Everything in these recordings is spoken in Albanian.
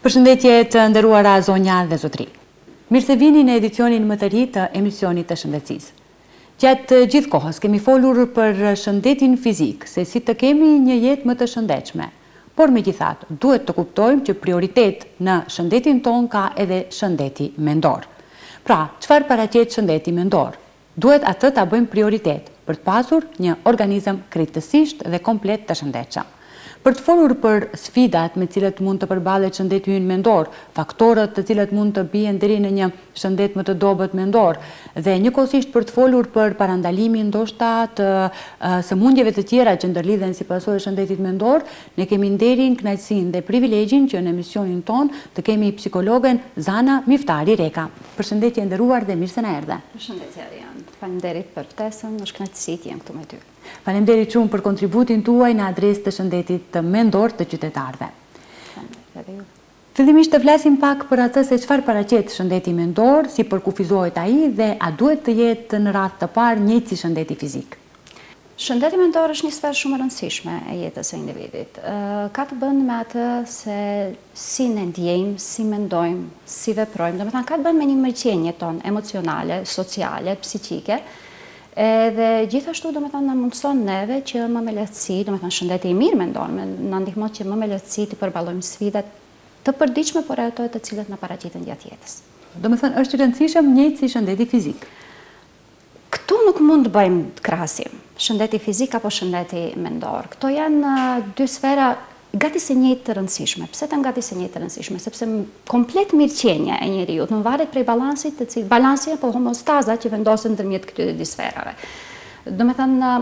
Përshëndetje të nderuara zonja dhe zotri. Mirë se vini në edicionin më të ri të emisionit të shëndetësisë. Gjatë gjithë kohës kemi folur për shëndetin fizik, se si të kemi një jetë më të shëndetshme. Por megjithatë, duhet të kuptojmë që prioritet në shëndetin ton ka edhe shëndeti mendor. Pra, çfarë paraqet shëndeti mendor? Duhet atë ta bëjmë prioritet për të pasur një organizëm krejtësisht dhe komplet të shëndetshëm. Për të folur për sfidat me cilët mund të përballet shëndeti ynë mendor, faktorët të cilët mund të bien deri në një shëndet më të dobët mendor, dhe njëkohësisht për të folur për parandalimin ndoshta të sëmundjeve të tjera që ndërlidhen si pasojë e shëndetit mendor, ne kemi nderin, kënaqësinë dhe privilegjin që në emisionin ton të kemi psikologen Zana Miftari Reka. Përshëndetje e nderuar dhe mirë se na erdhe. Përshëndetje Arian. Faleminderit për ftesën, është kënaqësi të jem këtu me ty. Faleminderit shumë për kontributin tuaj në adresë të shëndetit mendor të qytetarëve. Fillimisht të flasim pak për atë se çfarë paraqet shëndeti mendor, si përkufizohet ai dhe a duhet të jetë në radhë të parë njëjtë si shëndeti fizik. Shëndeti mendor është një sferë shumë e rëndësishme e jetës së individit. Ka të bënë me atë se si ne ndjejmë, si mendojmë, si veprojmë, domethënë ka të bënë me një mërqenje tonë emocionale, sociale, psiqike. Dhe gjithashtu domethënë na mundson neve që më me lehtësi, domethënë shëndeti i mirë mendor, na ndihmon që më me lehtësi të përballojmë sfidat të përditshme por ato të cilat na paraqiten gjatë jetës. Domethënë është i rëndësishëm njëjtë si shëndeti fizik. Këtu nuk mund të bëjmë krahasim, shëndeti fizik apo shëndeti mendor. Këto janë dy sfera gati se njëjtë të rëndësishme. Pse them gati se njëjtë të rëndësishme? Sepse komplet mirëqenia e njeriut nuk varet prej balansit balansi apo homostaza që vendosen ndërmjet këtyre dy sferave. Domethënë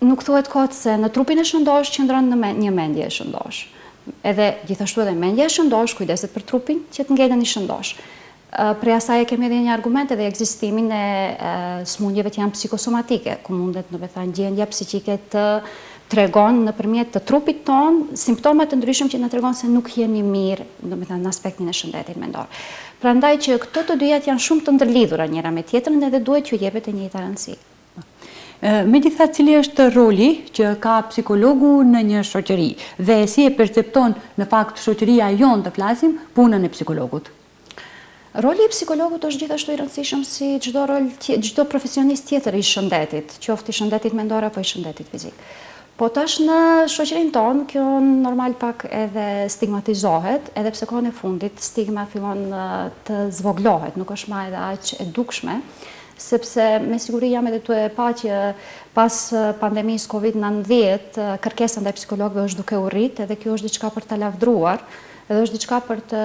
nuk thuhet kot se në trupin e shëndosh qëndron në një mendje e shëndosh. Edhe gjithashtu edhe mendja e shëndosh kujdeset për trupin që të ngelen i shëndosh. Prej asaj kemi edhe një argument edhe ekzistimin e smundjeve që janë psikosomatike, ku mundet domethënë gjendja psiqike të tregon nëpërmjet të trupit ton simptoma të ndryshëm që na tregon se nuk jemi mirë, domethënë në aspektin e shëndetit mendor. Prandaj që këto të dyjat janë shumë të ndërlidhura njëra me tjetrën dhe duhet që jepet e njëjta rëndësi. Megjithatë, cili është roli që ka psikologu në një shoqëri dhe si e percepton në fakt shoqëria jon të flasim punën e psikologut? Roli i psikologut është gjithashtu i rëndësishëm si çdo profesionist tjetër i shëndetit, qoftë i shëndetit mendor apo i shëndetit fizik. Po tash në shoqërinë tonë kjo normal pak edhe stigmatizohet, edhe pse kohën e fundit stigma fillon të zvoglohet, nuk është më edhe aq e dukshme, sepse me siguri jam edhe tu e pa që pas pandemisë Covid-19 kërkesa ndaj psikologëve është duke u rrit, edhe kjo është diçka për ta lavdruar, edhe është diçka për të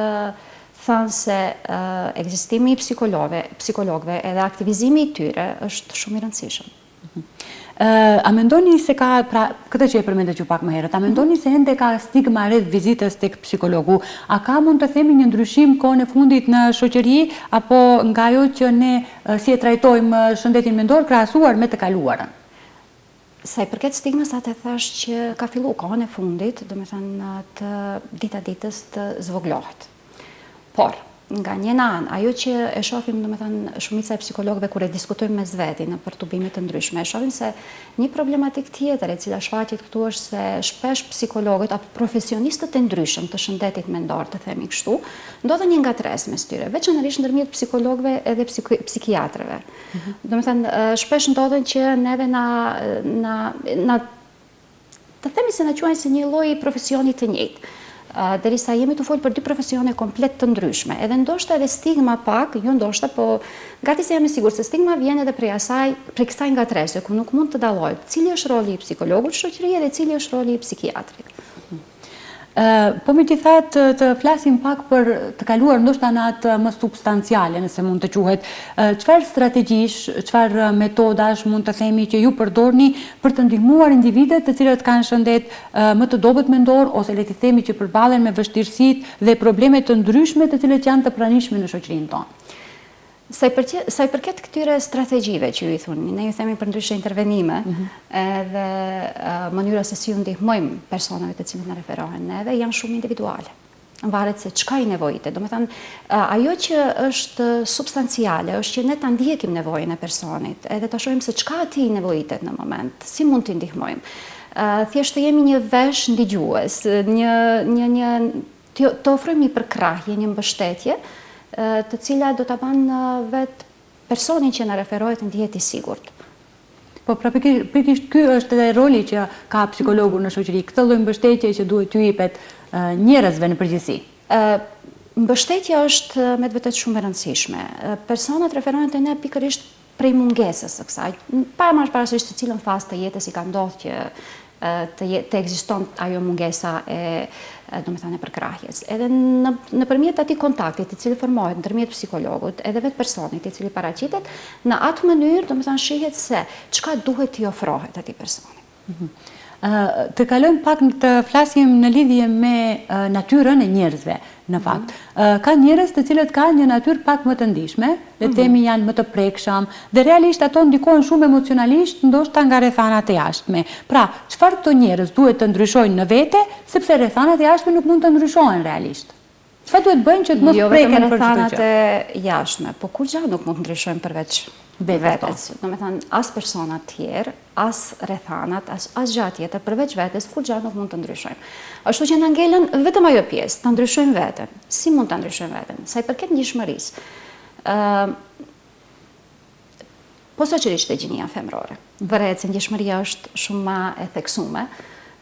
thënë se ekzistimi i psikologëve edhe aktivizimi i tyre është shumë i rëndësishëm. A mendoni se ka, pra këtë që e përmendet ju pak më herët, a mendoni se ende ka stigma rreth vizitës tek psikologu? A ka mund të themi një ndryshim kohën e fundit në shoqëri apo nga ajo që ne si e trajtojmë shëndetin mendor krahasuar me të kaluarën? Sa i përket stigmës, atë thash që ka filluar kohën e fundit, domethënë të dita ditës të zvoglohet. Por nga një anë, ajo që e shohim domethënë shumica e psikologëve kur e diskutojmë mes veti në për tubime të ndryshme, e shohim se një problematik tjetër e cila shfaqet këtu është se shpesh psikologët apo profesionistët e ndryshëm të shëndetit mendor, të themi kështu, ndodhen një ngatres mes tyre, veçanërisht ndërmjet psikologëve edhe psikiatrëve. Domethënë shpesh ndodhen që neve na të themi se na quajnë si një lloj profesioni të njëjtë. Derisa jemi të folë për dy profesione komplet të ndryshme. Edhe ndoshta edhe stigma pak, jo ndoshta, po gati se jam e sigurt se stigma vjen edhe prej kësaj ngatrese, ku nuk mund të dallojë cili është roli i psikologut në shoqëri dhe cili është roli i psikiatrit. Po megjithatë të flasim pak për të kaluar ndoshta në atë më substanciale, nëse mund të quhet. Çfarë strategjish, çfarë metodash mund të themi që ju përdorni për të ndihmuar individet të cilët kanë shëndet më të dobët mendor ose le të themi që përballen me vështirësitë dhe problemet të ndryshme të cilët janë të pranishme në shoqërinë tonë? Sa i përket këtyre strategjive që ju i thuni, ne ju themi për ndryshe intervenime edhe mënyra se si ju ndihmojmë personave të cilët na referohen neve janë shumë individuale. Varet se çka i nevojitet. Domethënë, ajo që është substanciale është që ne ta ndjekim nevojën e personit, edhe ta shohim se çka atij i nevojitet në moment, si mund t'i ndihmojmë. Thjesht të jemi një vesh ndigjues, një të ofrojmë një përkrahje, një mbështetje, të cila do ta banë vetë personin që na referohet në jetë i sigurt. Po pikërisht ky është edhe roli që ka psikologu në shoqëri, këtë lloj mbështetje që duhet t'ju jepet njerëzve në përgjithësi. Mbështetja është me të vërtetë shumë e rëndësishme. Personat referohen te ne pikërisht prej mungesës së kësaj. Pa marrë parasysh se cilën fazë të jetës i ka ndodhur që të ekziston ajo mungesa e përkrahjes. Edhe nëpërmjet atij kontaktit i cili formohet ndërmjet psikologut edhe vetë personit i cili paraqitet, në atë mënyrë shihet se çka duhet t'i ofrohet atij personi. Të kalojmë pak të flasim në lidhje me natyrën e njerëzve, në fakt. Ka njerëz të cilët kanë një natyrë pak më të ndihshme, le të themi janë më të prekshëm, dhe realisht ato ndikojnë shumë emocionalisht, ndoshta nga rrethanat e jashtme. Pra, çfarë këto njerëz duhet të ndryshojnë në vete, sepse rrethanat e jashtme nuk mund të ndryshohen realisht? Çfarë duhet bëjnë që të mos preken për çdo gjë? Jo vetëm rrethanat e jashtme, po kur gjë nuk mund të ndryshojnë përveç vetes. Do të thënë, as persona tjerë, as rrethanat, as gjë tjetër përveç vetes, kur gjë nuk mund të ndryshojmë. Ashtu që na ngelën vetëm ajo pjesë, ta ndryshojmë veten. Si mund ta ndryshojmë veten? Sa i përket ndjeshmërisë. Posaçërisht e gjinia femrore. Vëret se ndjeshmëria është shumë më e theksuar.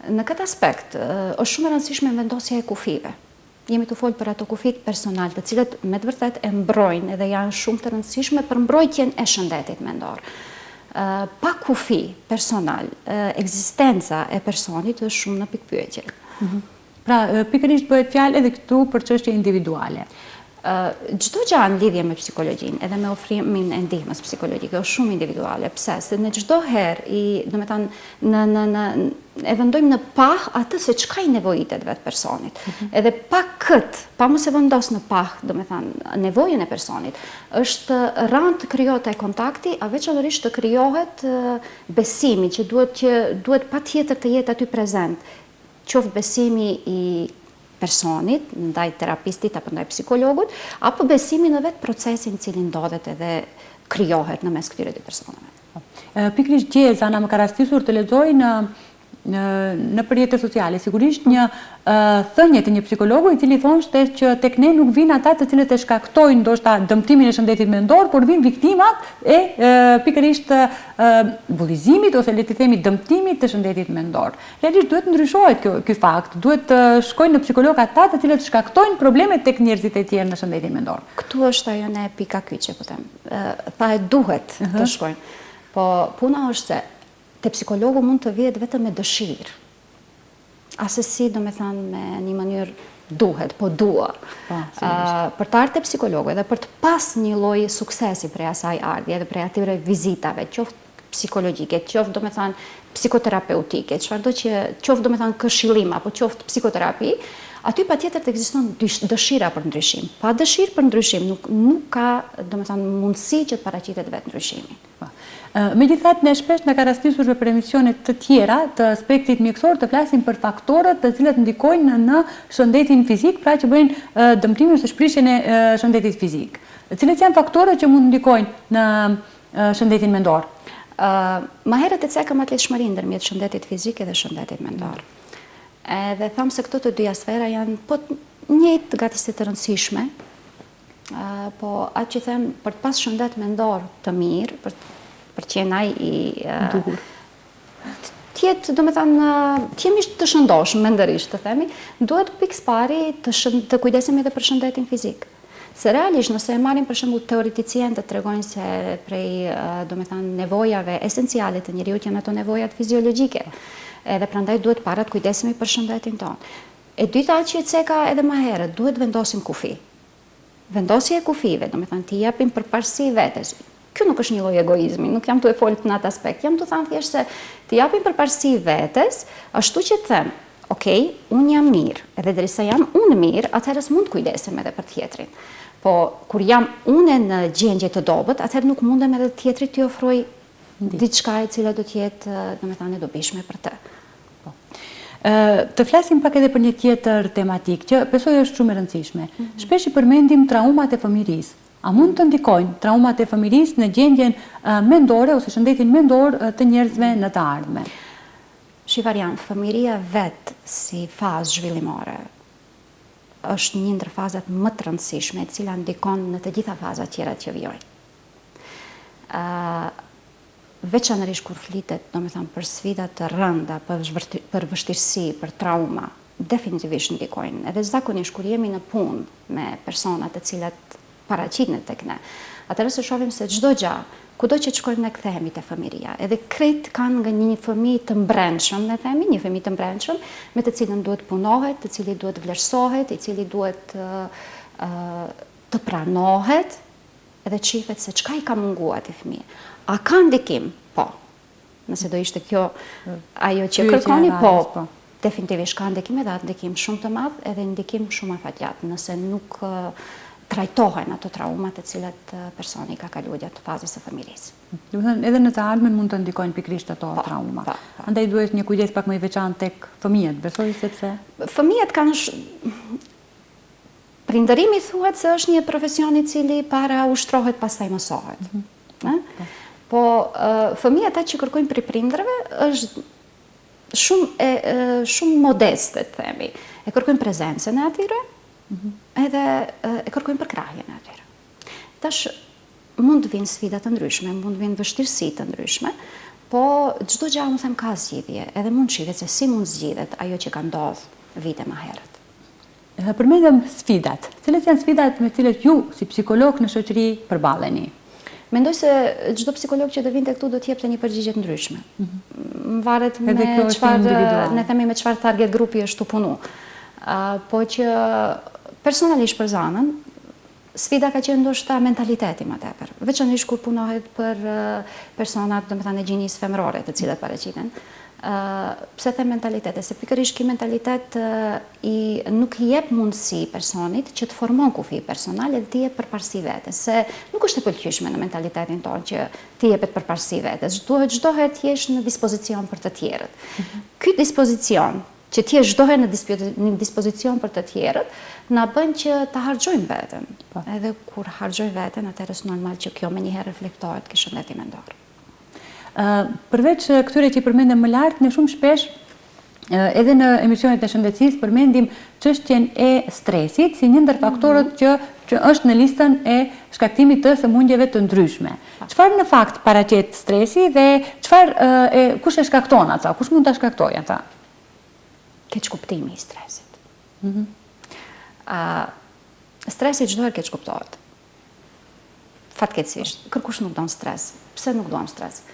Në këtë aspekt, është shumë e rëndësishme vendosja e kufive. Jemi të folë për ato kufit personal, të cilët me të vërtet e mbrojnë edhe janë shumë të rëndësishme për mbrojtjen e shëndetit mendor. Pa kufi personal, ekzistenca e personit është shumë në pikpyetje. Pra, pikërisht bëhet fjalë edhe këtu për çështje individuale. Çdo gjë në lidhje me psikologjinë, edhe me ofrimin e ndihmës psikologjike, është shumë individuale. Pse? Se në çdo herë e vendojmë në pah atë se çka i nevojitet vetë personit. Edhe pa pa mos e vendos në pah, nevojën e personit, është rënd të krijohet ai kontakti, a veçanërisht të krijohet besimi që duhet patjetër të jetë aty prezent. Qoftë besimi i personit, ndaj terapistit apo ndaj psikologut, apo besimi në vetë procesin cilin ndodhet edhe krijohet në mes këtyre dy personave. Pikërisht Gjeza na më ka rastisur të lexoj në rrjetet sociale, sigurisht një thënie të një psikologu i cili thoshte që tek ne nuk vinë ata të cilët e shkaktojnë ndoshta dëmtimin e shëndetit mendor, por vinë viktimat e pikërisht bullizimit ose le të themi dëmtimit të shëndetit mendor. Realisht duhet ndryshohet ky fakt, duhet të shkojnë në psikolog ata të cilët shkaktojnë problemet tek njerëzit e tjerë në shëndetin mendor. Këtu është ajo në pika kyçe, po them. Tha e duhet të shkojnë. Po puna është se te psikologu mund të vihet vetëm me dëshirë. Asesi, me një mënyrë duhet, po dua. Për të ardhur te psikologu edhe për të pas një lloj suksesi prej asaj ardhje edhe prej atyre vizitave, qoftë psikologjike, qoftë psikoterapeutike, çfarëdo që qoftë këshillim apo qoftë psikoterapi, aty patjetër të ekziston dëshira për ndryshim. Pa dëshirë për ndryshim nuk ka mundësi që të paraqitet vetë ndryshimi. Megjithatë, ne shpesh na ka rastisur për emisionet të tjera të aspektit mjekësor të flasim për faktorët të cilët ndikojnë në shëndetin fizik, pra që bëjnë dëmtimin ose shprishjen e shëndetit fizik. Cilët janë faktorët që mund ndikojnë në shëndetin mendor? Më herët e cekëm atletshmërinë ndërmjet shëndetit fizik edhe shëndetit mendor. Edhe tham se këto të dyja sfera janë po njëjtë gati si të rëndësishme, po atë që them për të pas shëndet mendor të mirë, për që jena i duhur. Tjetë, t'jemi të shëndoshëm, mendërisht të themi, duhet pikë pari të kujdesemi edhe për shëndetin fizik. Se realisht, nëse e marrim për shembull teoretician të tregojnë se prej nevojave esenciale të njeriut janë ato nevojat fiziologjike, edhe prandaj duhet para të kujdesemi për shëndetin tonë. E dyta që e ceka edhe më herët, duhet vendosim kufi. Vendosja e kufive, t'i japim përparësi vetes. Kjo nuk është një lloj egoizmi, nuk jam të e folë në atë aspekt, jam të thanë thjesht se t'i japim përparësi vetes, ashtu që të them, okej, unë jam mirë, edhe derisa jam unë mirë, atëherës mund të kujdesem edhe për tjetrin. Po, kur jam unë në gjendje të dobët, atëherë nuk mundem edhe tjetrit t'i ofroj diçka e cila do t'jetë, e dobishme për të. Të flasim pak edhe për një tjetër tematik, që besoj është shumë e rëndësishme. Shpesh i përmendim traumat e fëmirisë. A mund të ndikojnë traumat e fëmirisë në gjendjen mendore ose shëndetin mendor të njerëzve në të ardhmen? Shifarian, fëmiria vetë si fazë zhvillimore është një ndër fazat më të rëndësishme, e cila ndikon në të gjitha fazat tjera që vijojnë. Veçanërisht kur flitet, domethënë, për sfida të rënda, për vështirësi, për trauma, definitivisht ndikojnë. Edhe zakonisht kur jemi në punë me persona të cilat paraqiten tek ne, atëherë se shohim se çdo gjë, kudo që shkojmë ne kthehemi te fëmijëria. Edhe krejt kanë nga një fëmijë të mbrëmshëm, ne themi, një fëmijë të mbrëmshëm, me të cilën duhet punohet, të cili duhet vlerësohet, i cili duhet të pranohet, edhe çifet se çka i ka munguar atij fëmijë. A ka ndikim? Po. Nëse do ishte kjo ajo që kërkoni, po. Definitivisht ka ndikim, edhe atë ndikim shumë të madh, edhe ndikim shumë afatgjat, nëse nuk trajtohen ato traumat të cilat personi ka kaluar gjatë fazës së fëmijërisë. Do të thënë edhe në të ardhmen mund të ndikojnë pikërisht ato trauma. Andaj duhet një kujdes pak më i veçantë tek fëmijët, besoj, sepse fëmijët kanë prindërimi thuhet se është një profesion i cili para ushtrohet pastaj mësohet. Po fëmijët ata që kërkojnë prej prindërve është shumë modeste, të themi. E kërkojnë prezencën e atyre, edhe e kërkojnë përkrahjen e atyre. Tash mund të vinë sfida të ndryshme, mund të vinë vështirësi të ndryshme, po çdo gjë më them ka zgjidhje, edhe mund shihet se si mund zgjidhet ajo që ka ndodhur vite më herët. Përmendëm sfidat. Cilat janë sfidat me të cilat ju si psikolog në shoqëri përballeni? Mendoj se çdo psikolog që do vinte këtu do të jepte një përgjigje të ndryshme. Varet me çfarë, ne themi me çfarë target grupi është të punu. Po që personalisht për zanën, sfida ka qenë ndoshta mentaliteti më tepër. Veçanërisht kur punohet për personat, domethënë e gjinjisë femërore, të cilat paraqiten. Pse them mentalitete, se pikërisht ky mentalitet nuk i jep mundësi personit që të formon kufi personale dhe të jep përparësi vetes, se nuk është e pëlqyeshme në mentalitetin tonë që të jepet përparësi vetes. Çdo herë të jesh në dispozicion për të tjerët. Ky dispozicion që ti çdo herë në dispozicion për të tjerët, na bën që ta harxojmë veten. Edhe kur harxoj veten, atëherë është normal që kjo menjëherë reflektohet ke shëndeti mendor. Përveç këtyre që përmendëm më lart, ne shumë shpesh edhe në emisionet e shëndetësisë përmendim çështjen e stresit si një ndër faktorët që është në listën e shkaktimit të sëmundjeve të ndryshme. Çfarë në fakt paraqet stresi dhe kush e shkakton ata? Kush mund ta shkaktojë ata? Keq kuptimi i stresit. Stresi çdo herë keq kuptohet. Fatkeqësisht, kërkush nuk don stres. Pse nuk duam stres?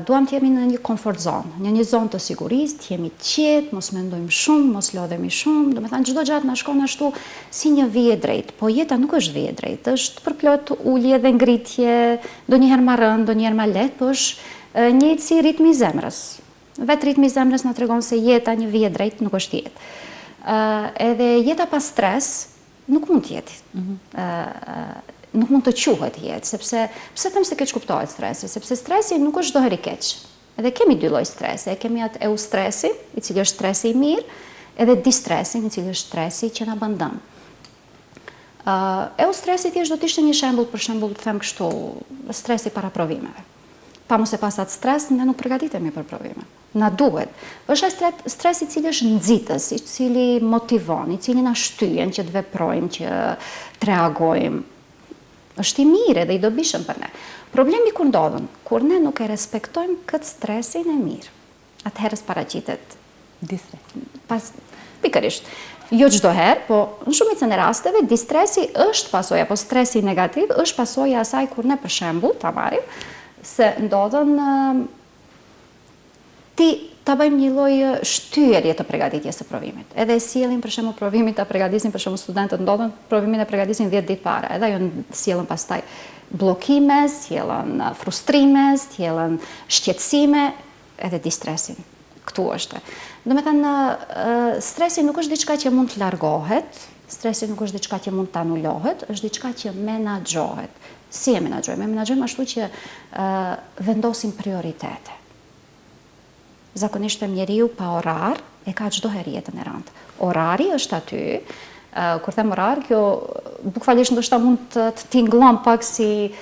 Duam të jemi në një comfort zone, në një zonë të sigurisë, të jemi të qetë, mos mendojmë shumë, mos lodhemi shumë, domethënë çdo gjë na shkon ashtu si një vije drejt, po jeta nuk është vije drejt, është përplot ulje dhe ngritje, ndonjëherë më rënd, ndonjëherë më lehtë, po është njëjtë si ritmi i zemrës. Vetë ritmi i zemrës na tregon se jeta një vije drejt nuk është jetë. Edhe jeta pa stres nuk mund të jetë. Nuk mund të quhet jetë, sepse pse them se keq kuptohet stresi, sepse stresi nuk është çdo herë i keq. Edhe kemi dy lloj stresi, kemi atë eustresi, i cili është stresi i mirë, edhe distresin, i cili është stresi që na bën dëm. Eustresi thjesht do të ishte një shembull, për shembull, të them kështu, stresi para provimeve. Pa mos e pas atë stres, ne nuk përgatitemi për provime. Na duhet. Është stresi i cili është nxitës, i cili motivon, i cili na shtyen që të veprojmë, që të reagojmë. Është i mirë dhe i dobishëm për ne. Problemi kur ndodhen, kur ne nuk e respektojmë këtë stresin e mirë. Atëherë paraqitet distres. Pikërisht, jo çdo herë, po në shumicën e rasteve distresi është pasojë, apo stresi negativ është pasojë e asaj kur ne për shembull ta marrim se ndodhen ta bëjmë një lloj shtyerje të përgatitjes së provimit. Edhe sjellim për shembull provimin ta përgatisin për shembull studentët ndodhen provimin e përgatisin 10 ditë para. Edhe ajo sjellën pastaj bllokime, sjellën frustrime, sjellën shqetësime, edhe distresin. Ktu është. Domethënë stresi nuk është diçka që mund të largohet, stresi nuk është diçka që mund të anulohet, është diçka që menaxhohet. Si e menaxhojmë? Menaxhojmë ashtu që vendosim prioritete. Zakonisht njeriu pa orar e ka çdo herë jetën e rëndë. Orari është aty, kur them orar, kjo bukfalisht ndoshta mund të tingëllon pak si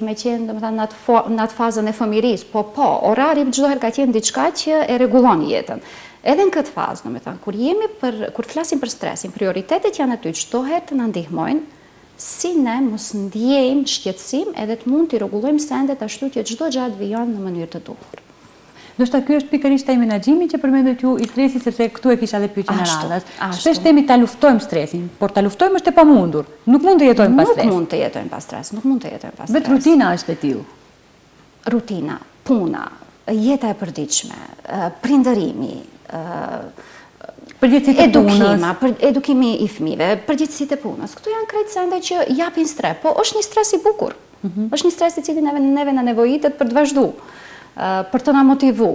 me qenë, domethënë në atë fazën e fëmijërisë, po orari çdo herë ka qenë diçka që e rregullon jetën. Edhe në këtë fazë, domethënë, kur flasim për stresin, prioritetet janë aty çdo herë të na ndihmojnë si ne mos ndjejmë shqetësim edhe të mund të rregullojmë sendet ashtu që çdo gjatë vijon në mënyrë të duhur. Ndoshta ky është pikërisht ai menaxhimi që përmendet ju i stresit, sepse këtu e kisha edhe pyetjen e radhës. Shpesh themi ta luftojmë stresin, por ta luftojmë është e pamundur. Nuk mund të jetojmë pa stres. Nuk mund të jetojmë pa stres, nuk mund të jetojmë pa stres. Vetë rutina është e tillë. Rutina, puna, jeta e përditshme, prindërimi, përgjithësitë e punës, edukimi i fëmijëve, përgjithësitë e punës. Këto janë krejt sende që japin stres, po është një stres i bukur. Është një stres i cili neve na nevojitet për të vazhduar, për të na motivu,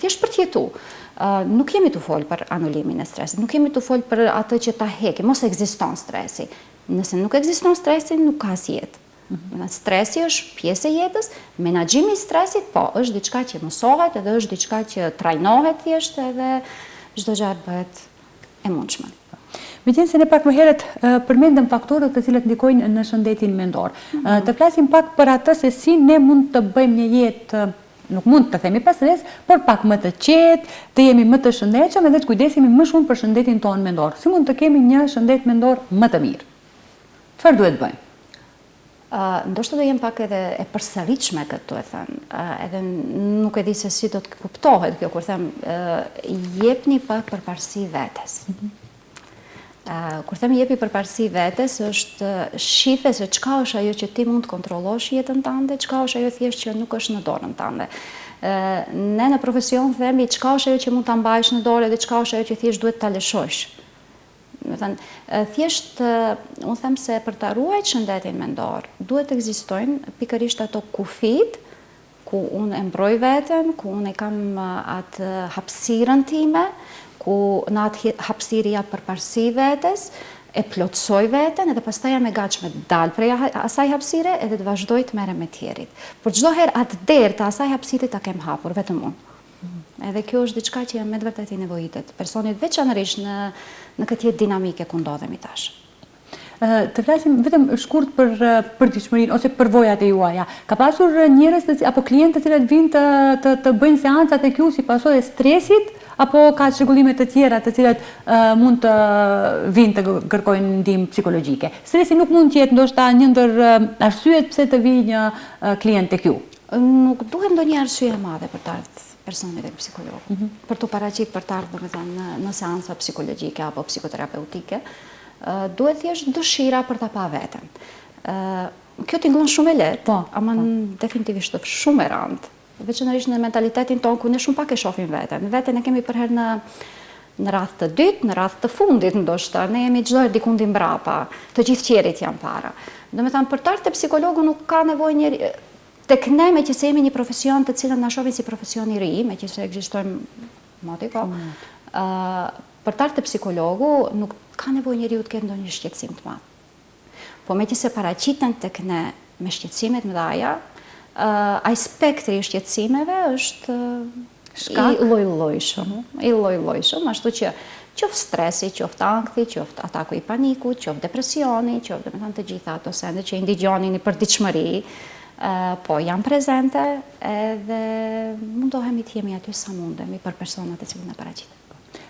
thjesht për të jetu. Nuk jemi të folë për anulimin e stresit, nuk jemi të folë për atë që ta hekim, mos ekziston stresi. Nëse nuk ekziston stresi, nuk ka as jetë. Stresi është pjesë e jetës, menaxhimi i stresit, po, është diçka që mësohet, edhe është diçka që trajnohet thjesht, edhe çdo gjë bëhet e mundshme. Megjithëse ne pak më herët përmendëm faktorët të cilët ndikojnë në shëndetin mendor. Të flasim pak për atë se si ne mund të bëjmë një jetë, nuk mund të themi pa stres, por pak më të qetë, të jemi më të shëndetshëm edhe të kujdesemi më shumë për shëndetin tonë mendor. Si mund të kemi një shëndet mendor më të mirë? Çfarë duhet bëjmë? Ndoshta do jem pak edhe e përsëritshme këtu e thënë, edhe nuk e di se si do të kuptohet kjo kur them jepni pak përparësi vetes. Kur themi jepi përparësi vetes, është shife se çka është ajo që ti mund të kontrollosh jetën tënde, çka është ajo thjesht që nuk është në dorën tënde. Ne në profesion themi çka është ajo që mund ta mbajsh në dorë dhe çka është ajo që thjesht duhet ta lëshosh. Do të thënë, thjesht unë them se për ta ruajtur shëndetin mendor, duhet të ekzistojnë pikërisht ato kufit ku unë e mbroj veten, ku unë e kam atë hapësirën time, ku në atë hapësiri jap përparësi vetes, e plotësoj veten edhe pastaj jam e gatshme të dal prej asaj hapësire edhe të vazhdoj të merrem me tjerit. Por çdo herë atë derë të asaj hapësire ta kem hapur vetëm unë. Edhe kjo është diçka që me të vërtetë i nevojitet personit veçanërisht në këtë jetë dinamike ku ndodhemi tash. Të flasim vetëm shkurt për përditshmërinë ose përvojat e juaja. Ka pasur njerëz apo klientë të cilët vinë të bëjnë seanca tek ju si pasojë e stresit, apo ka çrregullime të tjera të cilat mund të vinë të kërkojnë ndihmë psikologjike? Stresi nuk mund të jetë ndoshta një ndër arsyet pse të vijë një klient tek ju. Nuk duhet ndonjë arsye e madhe për të ardhur personi tek psikolog. Për të paraqitur për të ardhur domethënë në seanca psikologjike apo psikoterapeutike. Duhet thjesht dëshira për ta pa veten. Kjo tingëllon shumë e lehtë, ama definitivisht është shumë e rëndë. Veçanërisht në mentalitetin tonë ku ne shumë pak e shohim veten. Veten e kemi për herë në radhë të dytë, në radhë të fundit ndoshta. Ne jemi çdo herë diku mbrapa. Të gjithë qerit janë para. Domethënë për të ardhur te psikologu nuk ka nevojë tek ne, meqenëse jemi një profesion të cilën na shohin si profesion i ri, meqenëse ekzistojmë moti kohë. Për të ardhur te psikologu nuk ka nevojë njeriu të ketë ndonjë shqetësim të madh. Po meqenëse paraqiten tek ne me shqetësime të mëdha, ai spektri i shqetësimeve është i lloj-llojshëm, ashtu që qoftë stresi, qoftë ankthi, qoftë ataku i panikut, qoftë depresioni, qoftë domethënë të gjitha ato sende që i ndigjonin në përditshmëri, po janë prezente edhe mundohemi të jemi aty sa mundemi për personat e cilët na paraqiten.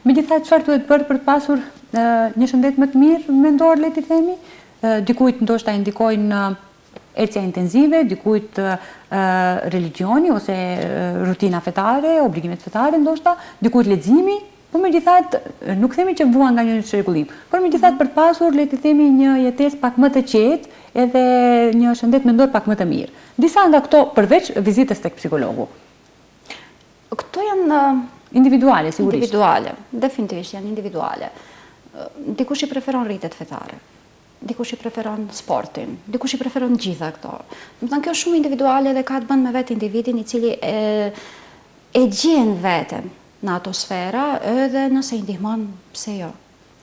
Megjithatë, çfarë duhet bërë për të pasur një shëndet më të mirë mendor, le të themi? Dikujt ndoshta i ndikojnë ecja intenzive, dikujt religioni ose rutina fetare, obligimet fetare ndoshta, dikujt leximi, por megjithatë nuk themi që vuan nga një çrregullim, por megjithatë për të pasur, le të themi, një jetesë pak më të qetë edhe një shëndet mendor pak më të mirë. Disa nga këto përveç vizitës tek psikologu. Këto janë individuale, sigurisht. Individuale, definitivisht janë individuale. Dikush i preferon rritet fetare, dikush i preferon sportin, dikush i preferon gjitha këto. Domethënë kjo është shumë individuale dhe ka të bënë me vetë individin i cili e gjen veten në ato sfera, edhe nëse i ndihmon, pse jo.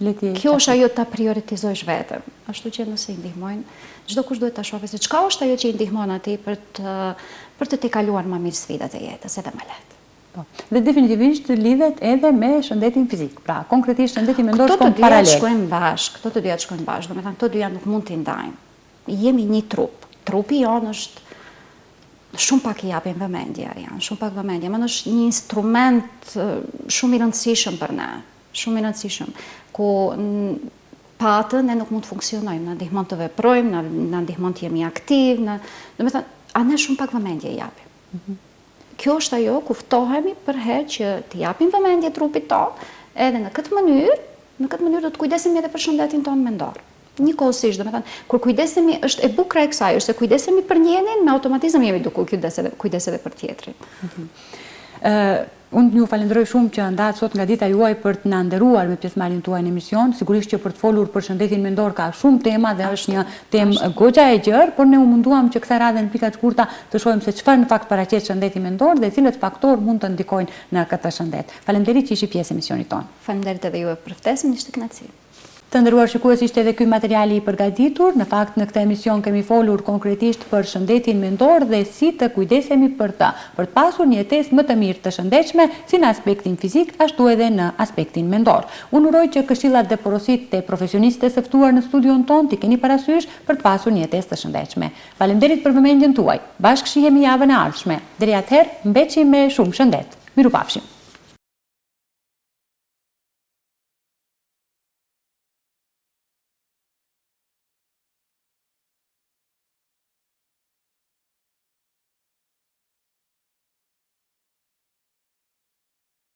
Kjo është ajo ta prioritizojsh veten. Ashtu që nëse i ndihmojnë, çdo kush duhet ta shohë se çka është ajo që i ndihmon atij për të tejkaluar më mirë sfidat e jetës edhe më lehtë. Dhe definitivisht lidhet edhe me shëndetin fizik. Pra, konkretisht shëndeti mendor shkon paralel. Këto të dyja shkojnë bashkë. Domethënë këto dyja nuk mund t'i ndajmë. Jemi një trup. Trupi jonë është shumë pak i japin vëmendje, janë shumë pak vëmendje, më është një instrument shumë i rëndësishëm për ne, shumë i rëndësishëm, ku pa atë ne nuk mund të funksionojmë, na ndihmon të veprojmë, na ndihmon të jemi aktiv, do të thënë, a ne shumë pak vëmendje i japim. Kjo është ajo ku ftohemi për herë që të japim vëmendje trupit tonë, edhe në këtë mënyrë do të kujdesemi edhe për shëndetin tonë mendor. Njëkohësisht, do të thënë, kur kujdesemi është e bukura e kësaj, është se kujdesemi për njërin, me automatizëm jemi duke kujdes edhe për tjetrin. Unë ju falenderoj shumë që ndahet sot nga dita juaj për të na nderuar me pjesëmarrjen tuaj në emision. Sigurisht që për të folur për shëndetin mendor ka shumë tema dhe është një temë goxha e gjerë, por ne u munduam që kësaj radhe në pika të shkurta të shohim se çfarë në fakt paraqet shëndeti mendor dhe cilët faktorë mund të ndikojnë në këtë shëndet. Faleminderit që ishi pjesë e emisionit tonë. Faleminderit edhe juve për ftesën, ishte kënaqësi. Të nderuar shikues, ishte edhe ky materiali i përgatitur. Në fakt në këtë emision kemi folur konkretisht për shëndetin mendor dhe si të kujdesemi për të pasur një jetesë më të mirë të shëndetshme, si në aspektin fizik, ashtu edhe në aspektin mendor. Unë uroj që këshillat dhe porositë e profesionistëve të ftuar në studion tonë t'i keni parasysh për të pasur një jetesë të shëndetshme. Faleminderit për vëmendjen tuaj. Bashkë shihemi javën e ardhshme. Deri atëherë, mbeqim me shumë shëndet. Mirupafshim.